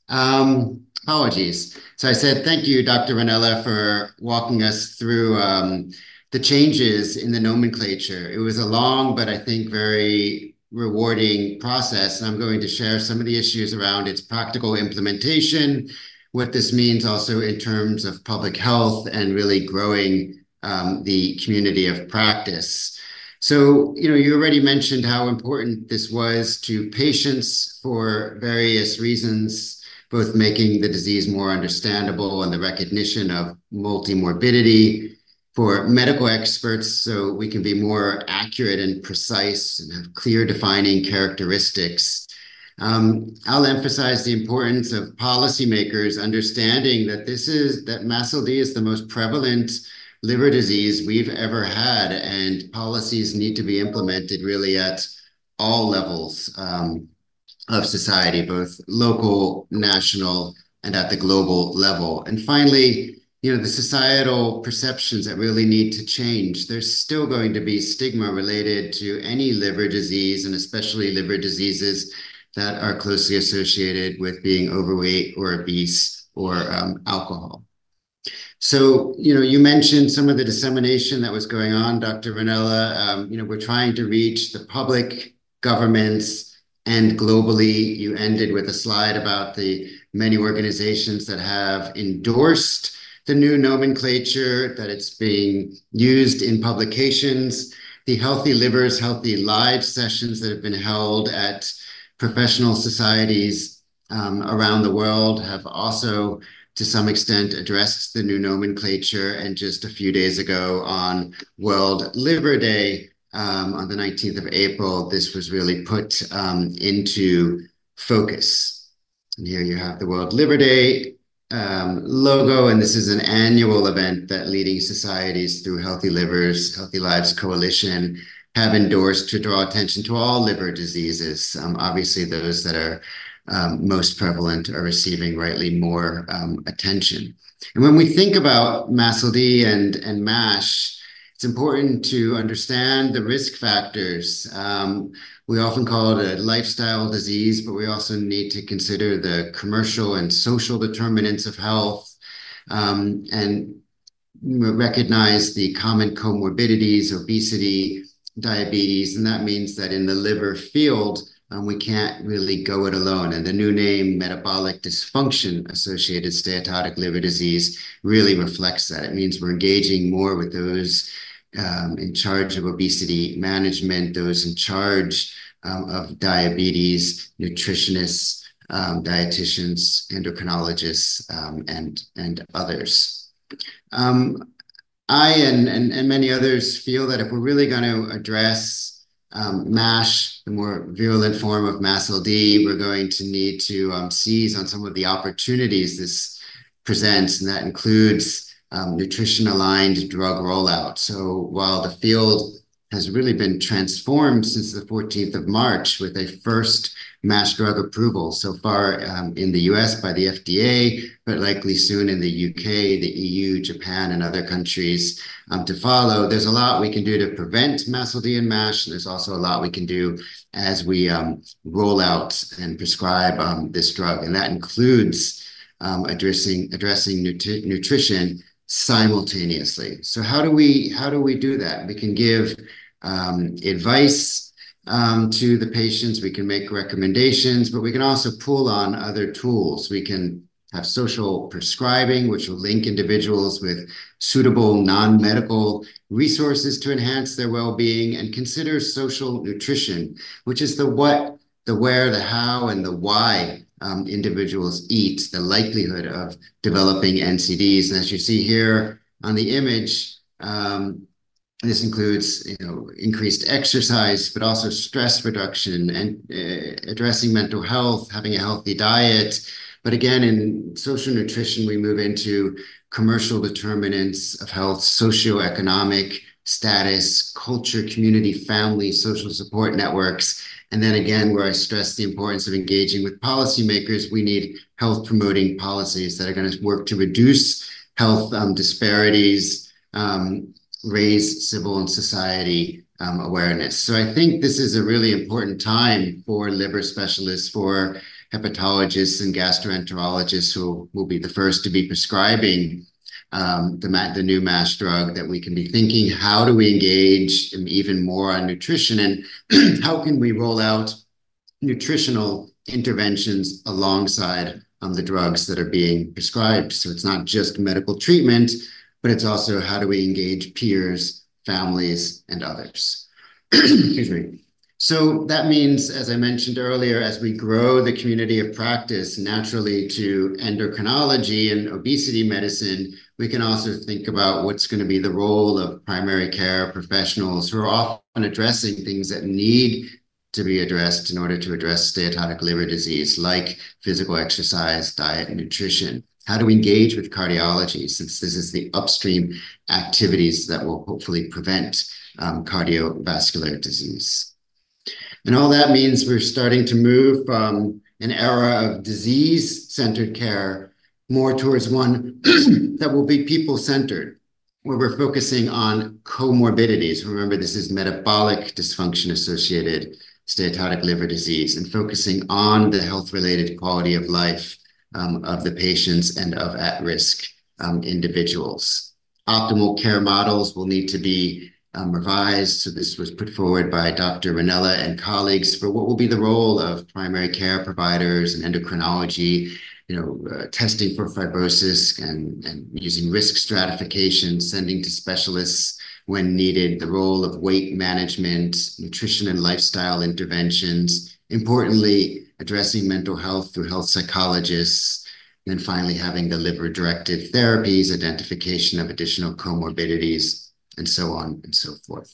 Apologies. So I said, thank you, Dr. Ranella, for walking us through the changes in the nomenclature. It was a long, but I think very rewarding process. And I'm going to share some of the issues around its practical implementation, what this means also in terms of public health and really growing the community of practice. So, you already mentioned how important this was to patients for various reasons, both making the disease more understandable and the recognition of multimorbidity, for medical experts so we can be more accurate and precise and have clear defining characteristics. I'll emphasize the importance of policymakers understanding that that MASLD is the most prevalent liver disease we've ever had, and policies need to be implemented really at all levels of society, both local, national, and at the global level. And finally, the societal perceptions that really need to change. There's still going to be stigma related to any liver disease, and especially liver diseases that are closely associated with being overweight or obese or alcohol. So, you mentioned some of the dissemination that was going on, Dr. Ranella. We're trying to reach the public, governments, and globally. You ended with a slide about the many organizations that have endorsed the new nomenclature, that it's being used in publications, the Healthy Livers, Healthy Lives sessions that have been held at professional societies around the world have also to some extent addressed the new nomenclature. And just a few days ago on World Liver Day, on the 19th of April, this was really put into focus. And here you have the World Liver Day logo, and this is an annual event that leading societies through Healthy Livers, Healthy Lives Coalition have endorsed to draw attention to all liver diseases. Obviously, those that are most prevalent are receiving rightly more attention. And when we think about MASLD and MASH, it's important to understand the risk factors. We often call it a lifestyle disease, but we also need to consider the commercial and social determinants of health, and recognize the common comorbidities, obesity, diabetes, and that means that in the liver field, we can't really go it alone. And the new name, metabolic dysfunction associated steatotic liver disease, really reflects that. It means we're engaging more with those in charge of obesity management, those in charge of diabetes, nutritionists, dietitians, endocrinologists, and others. I and many others feel that if we're really going to address MASH, the more virulent form of MASLD, we're going to need to seize on some of the opportunities this presents, and that includes nutrition-aligned drug rollout. So while the field has really been transformed since the 14th of March with a first MASH drug approval so far in the US by the FDA, but likely soon in the UK, the EU, Japan, and other countries to follow. There's a lot we can do to prevent MASLD and MASH, and there's also a lot we can do as we roll out and prescribe this drug. And that includes addressing nutrition simultaneously. So how do we do that? We can give advice to the patients, we can make recommendations, but we can also pull on other tools. We can have social prescribing, which will link individuals with suitable non-medical resources to enhance their well-being, and consider social nutrition, which is the what, the where, the how, and the why individuals eat, the likelihood of developing NCDs. And as you see here on the image, this includes, increased exercise, but also stress reduction and addressing mental health, having a healthy diet. But again, in social nutrition, we move into commercial determinants of health, socioeconomic status, culture, community, family, social support networks. And then again, where I stress the importance of engaging with policymakers, we need health promoting policies that are going to work to reduce health disparities, raise civil and society awareness. So I think this is a really important time for liver specialists, for hepatologists and gastroenterologists who will be the first to be prescribing the new MASH drug, that we can be thinking, how do we engage even more on nutrition, and how can we roll out nutritional interventions alongside the drugs that are being prescribed. So it's not just medical treatment, but it's also how do we engage peers, families, and others. Excuse me. So that means, as I mentioned earlier, as we grow the community of practice naturally to endocrinology and obesity medicine, we can also think about what's going to be the role of primary care professionals who are often addressing things that need to be addressed in order to address steatotic liver disease, like physical exercise, diet, and nutrition. How do we engage with cardiology, since this is the upstream activities that will hopefully prevent cardiovascular disease? And all that means we're starting to move from an era of disease-centered care more towards one that will be people-centered, where we're focusing on comorbidities. Remember, this is metabolic dysfunction-associated steatotic liver disease, and focusing on the health-related quality of life of the patients and of at-risk individuals. Optimal care models will need to be revised. So this was put forward by Dr. Ranella and colleagues for what will be the role of primary care providers and endocrinology, testing for fibrosis and using risk stratification, sending to specialists when needed, the role of weight management, nutrition and lifestyle interventions, importantly, addressing mental health through health psychologists, and finally having the liver-directed therapies, identification of additional comorbidities, and so on and so forth.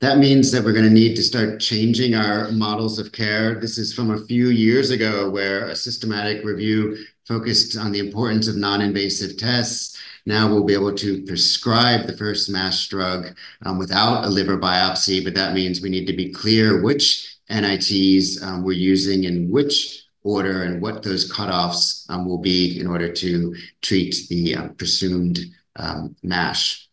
That means that we're going to need to start changing our models of care. This is from a few years ago, where a systematic review focused on the importance of non-invasive tests. Now we'll be able to prescribe the first MASH drug without a liver biopsy, but that means we need to be clear which NITs we're using in which order and what those cutoffs will be in order to treat the presumed MASH.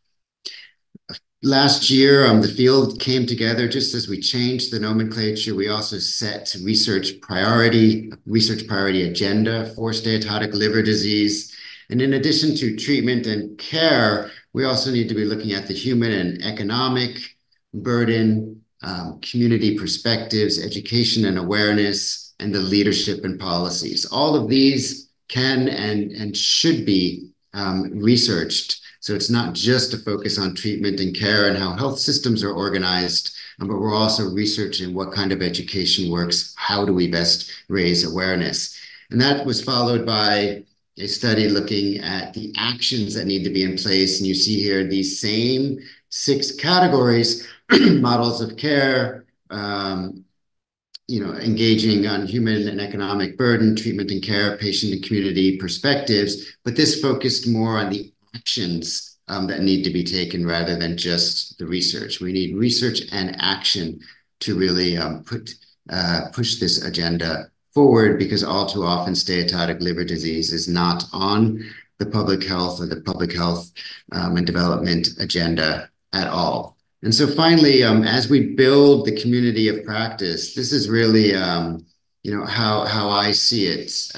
Last year, the field came together just as we changed the nomenclature. We also set research priority agenda for steatotic liver disease. And in addition to treatment and care, we also need to be looking at the human and economic burden, community perspectives, education and awareness, and the leadership and policies. All of these can and should be researched. So it's not just a focus on treatment and care and how health systems are organized, but we're also researching what kind of education works. How do we best raise awareness? And that was followed by a study looking at the actions that need to be in place. And you see here these same 6 categories: models of care, engaging on human and economic burden, treatment and care, patient and community perspectives. But this focused more on the actions that need to be taken rather than just the research. We need research and action to really push this agenda forward, because all too often steatotic liver disease is not on the public health and development agenda at all. And so finally, as we build the community of practice, this is really how I see it.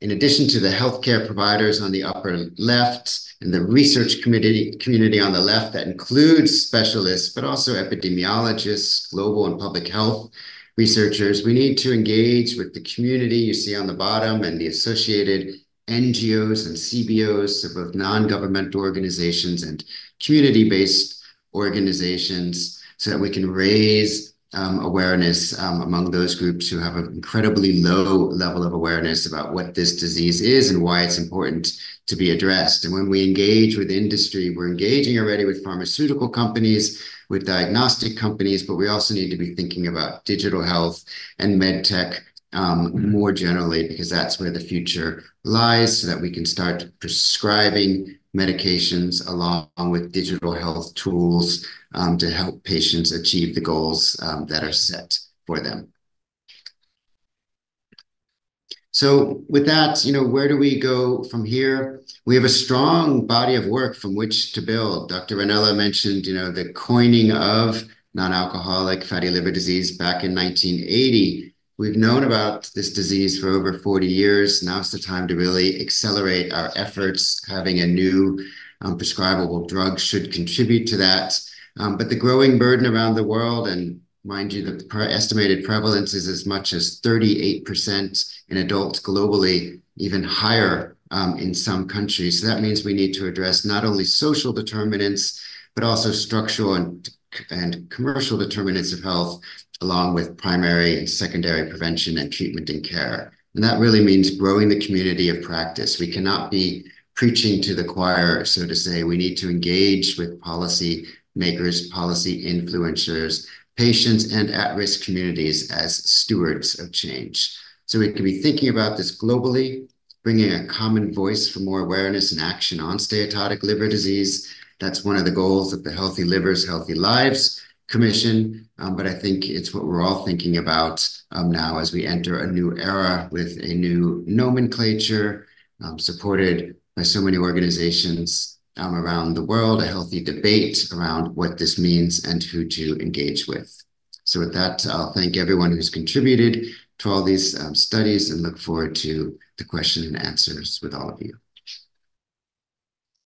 In addition to the healthcare providers on the upper left and the research community on the left, that includes specialists, but also epidemiologists, global and public health researchers, we need to engage with the community you see on the bottom and the associated NGOs and CBOs, so both non-governmental organizations and community-based organizations, so that we can raise awareness among those groups who have an incredibly low level of awareness about what this disease is and why it's important to be addressed. And when we engage with industry, we're engaging already with pharmaceutical companies, with diagnostic companies, but we also need to be thinking about digital health and med tech more generally, because that's where the future lies, so that we can start prescribing medications along with digital health tools to help patients achieve the goals that are set for them. So with that, where do we go from here? We have a strong body of work from which to build. Dr. Ranella mentioned, the coining of non-alcoholic fatty liver disease back in 1980. We've known about this disease for over 40 years. Now's the time to really accelerate our efforts. Having a new prescribable drug should contribute to that. But the growing burden around the world, and mind you, the estimated prevalence is as much as 38% in adults globally, even higher in some countries. So that means we need to address not only social determinants, but also structural and commercial determinants of health, along with primary and secondary prevention and treatment and care. And that really means growing the community of practice. We cannot be preaching to the choir, so to say. We need to engage with policy makers, policy influencers, patients, and at-risk communities as stewards of change. So we can be thinking about this globally, bringing a common voice for more awareness and action on steatotic liver disease. That's one of the goals of the Healthy Livers, Healthy Lives Commission, but I think it's what we're all thinking about now as we enter a new era with a new nomenclature supported by so many organizations around the world, a healthy debate around what this means and who to engage with. So with that, I'll thank everyone who's contributed to all these studies and look forward to the question and answers with all of you.